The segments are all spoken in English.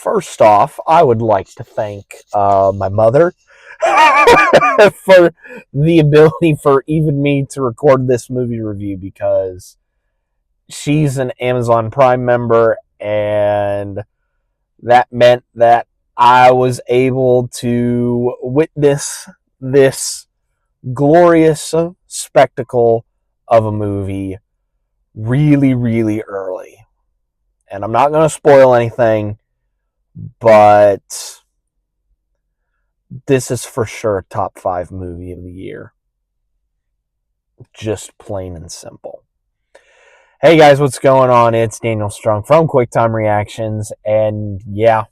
first off, I would like to thank my mother for the ability for even me to record this movie review, because she's an Amazon Prime member, and that meant that I was able to witness this glorious spectacle of a movie really, really early. And I'm not going to spoil anything, but this is for sure a top 5 movie of the year. Just plain and simple. Hey guys, what's going on? It's Daniel Strong from QuickTime Reactions, and yeah,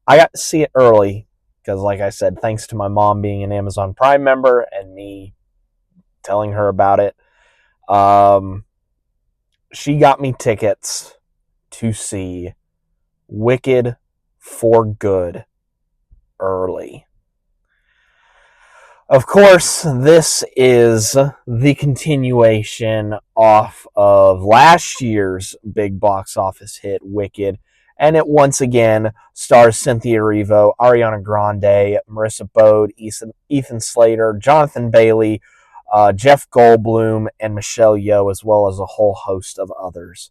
I got to see it early because, like I said, thanks to my mom being an Amazon Prime member and me telling her about it, she got me tickets to see Wicked for Good early. Of course, this is the continuation off of last year's big box office hit, Wicked, and it once again stars cynthiaerivo, Arianagrande, Marissa Bode, Ethanslater, Jonathanbailey, Jeff Goldblum, and Michelleyeoh, as well as a whole host of others.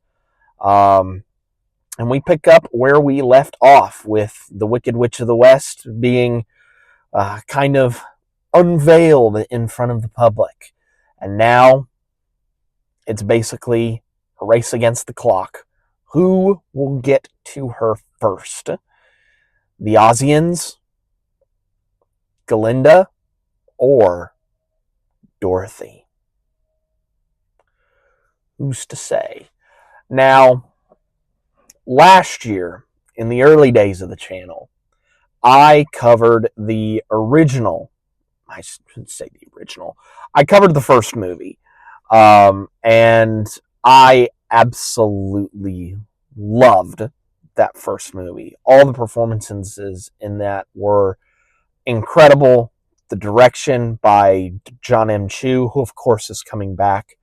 And we pick up where we left off, with the Wicked Witch of the West being kind of unveiled in front of the public. And now it's basically a race against the clock. Who will get to her first? The Ozians, Glinda, or Dorothy? Who's to say? Now, last year, in the early days of the channel, I covered the original. I should say the original. I covered the first movie. And I absolutely loved that first movie. All the performances in that were incredible. The direction by John M. Chu, who of course is coming back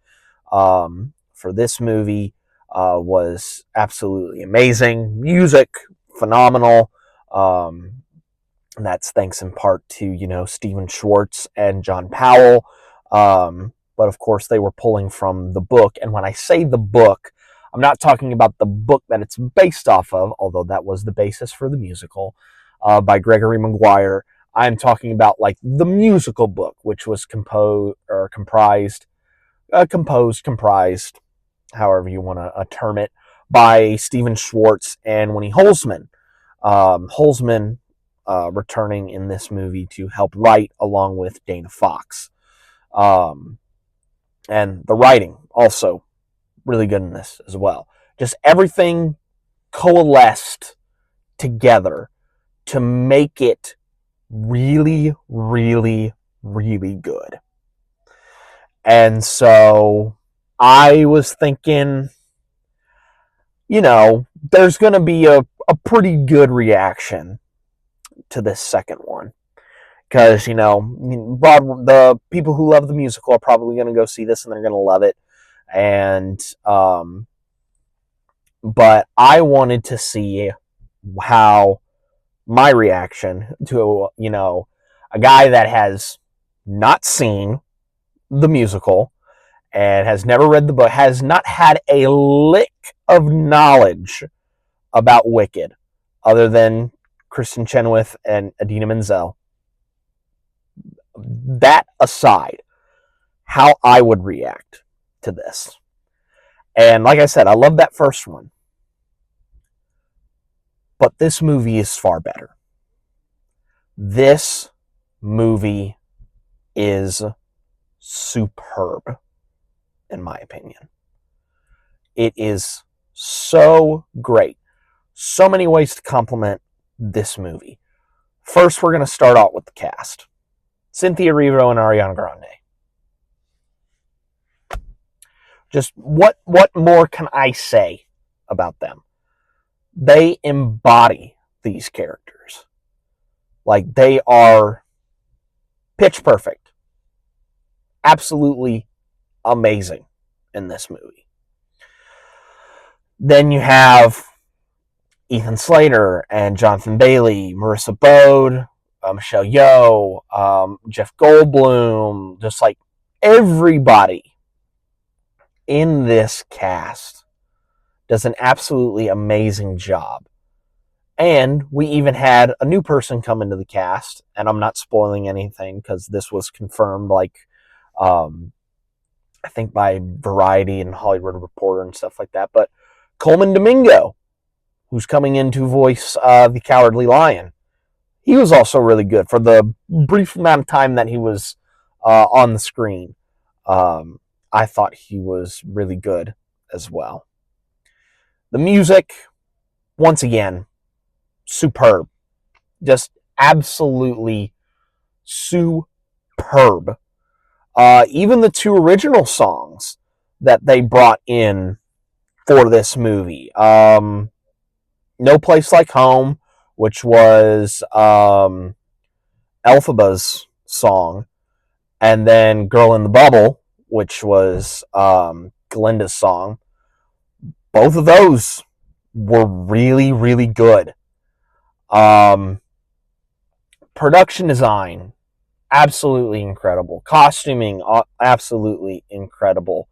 for this movie, was absolutely amazing. Music, phenomenal. And that's thanks in part to, Stephen Schwartz and John Powell. But of course, they were pulling from the book. And when I say the book, I'm not talking about the book that it's based off of, although that was the basis for the musical, by Gregory Maguire. I'm talking about like the musical book, which was comprised, however you want to term it, by Stephen Schwartz and Winnie Holzman. Holzman returning in this movie to help write, along with Dana Fox. And the writing also really good in this as well. Just everything coalesced together to make it really, really, really good. And so I was thinking, there's going to be a pretty good reaction to this second one. Because, the people who love the musical are probably going to go see this and they're going to love it. And, but I wanted to see how my reaction to, a guy that has not seen the musical and has never read the book, has not had a lick of knowledge about Wicked other than Kristen Chenoweth and Idina Menzel. That aside, how I would react to this. And like I said, I love that first one. But this movie is far better. This movie is superb, in my opinion. It is so great. So many ways to compliment this movie. First, we're going to start out with the cast. cynthiaerivo and Arianagrande. Just what more can I say about them? They embody these characters. Like, they are pitch perfect. Absolutely amazing in this movie. Then you have Ethanslater and Jonathanbailey, Marissa Bode, Michelleyeoh, Jeff Goldblum, just like everybody in this cast does an absolutely amazing job. And we even had a new person come into the cast, and I'm not spoiling anything because this was confirmed, I think by Variety and Hollywood Reporter and stuff like that. But Coleman Domingo, who's coming in to voice the Cowardly Lion, he was also really good for the brief amount of time that he was on the screen. I thought he was really good as well. The music, once again, superb. Just absolutely superb. Even the two original songs that they brought in for this movie. No Place Like Home, which was elphaba's song, and then Girl in the Bubble, which was Glinda's song. Both of those were really, really good. Production design, absolutely incredible. Costuming, absolutely incredible.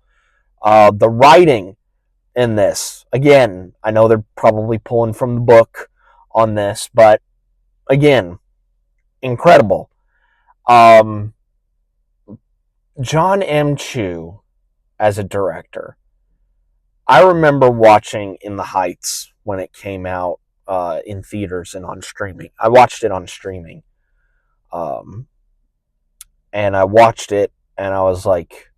The writing in this, again, I know they're probably pulling from the book on this, but again, incredible. John M. Chu as a director. I remember watching In the Heights when it came out in theaters and on streaming. I watched it on streaming. And I watched it and I was like,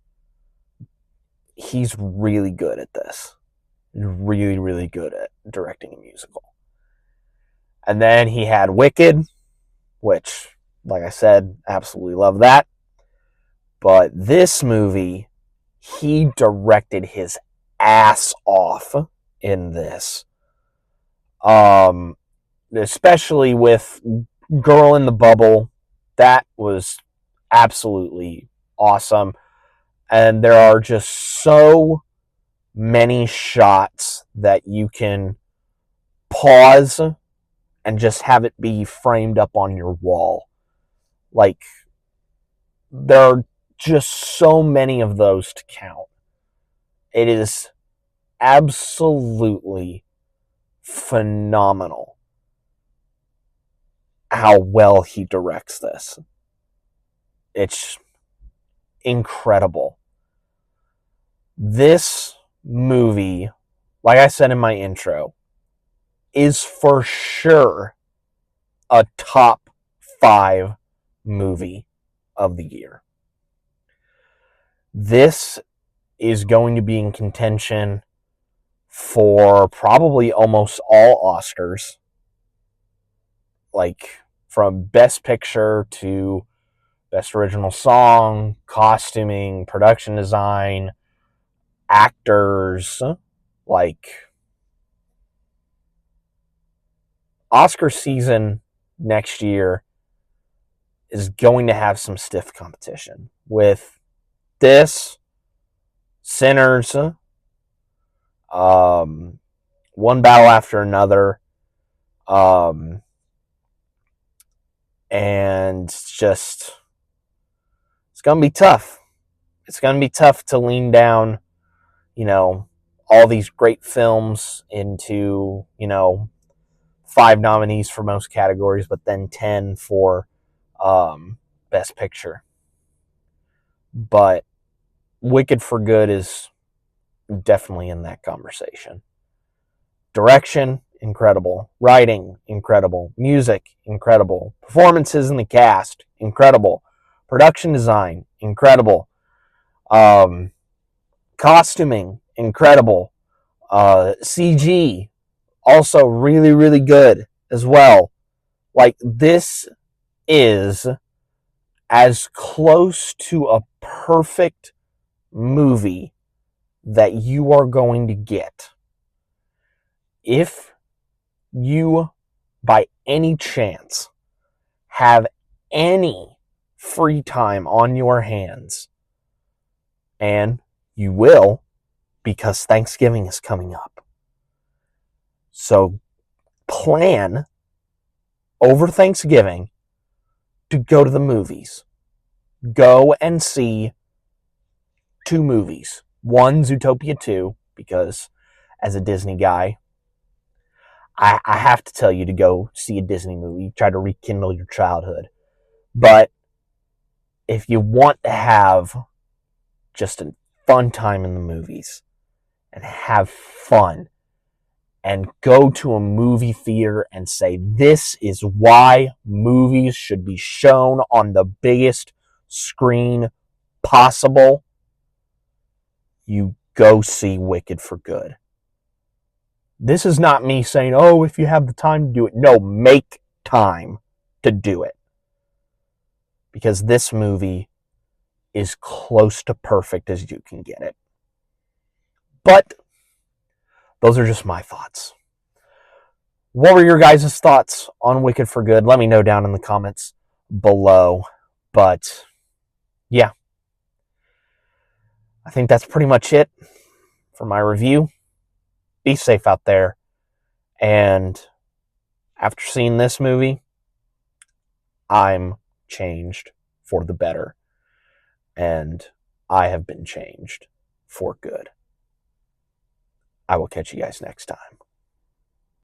he's really good at this. Really, really good at directing a musical. And then he had Wicked, which, like I said, absolutely love that. But this movie, he directed his ass off in this. Especially with Girl in the Bubble, that was absolutely awesome. And there are just so many shots that you can pause and just have it be framed up on your wall. Like, there are just so many of those to count. It is absolutely phenomenal how well he directs this. It's incredible. This movie, like I said in my intro, is for sure a top 5 movie of the year. This is going to be in contention for probably almost all Oscars, like from Best Picture to Best Original Song, costuming, production design, actors. Like, Oscar season next year is going to have some stiff competition with this, Sinners, One Battle After Another, and it's going to be tough. It's going to be tough to lean down, all these great films into, 5 nominees for most categories, but then 10 for Best Picture. But Wicked for Good is definitely in that conversation. Direction, incredible. Writing, incredible. Music, incredible. Performances in the cast, incredible. Production design, incredible. Costuming, incredible. CG, also really, really good as well. Like, this is as close to a perfect movie that you are going to get. If you, by any chance, have any free time on your hands, and you will, because Thanksgiving is coming up. So plan over Thanksgiving to go to the movies. Go and see 2 movies. One, Zootopia 2, because as a Disney guy, I have to tell you to go see a Disney movie, try to rekindle your childhood. But if you want to have just a fun time in the movies and have fun and go to a movie theater and say, this is why movies should be shown on the biggest screen possible, you go see Wicked for Good. This is not me saying, oh, if you have the time to do it. No, make time to do it. Because this movie is close to perfect as you can get it. But those are just my thoughts. What were your guys' thoughts on Wicked for Good? Let me know down in the comments below. But yeah, I think that's pretty much it for my review. Be safe out there. And after seeing this movie, I'm changed for the better. And I have been changed for good. I will catch you guys next time.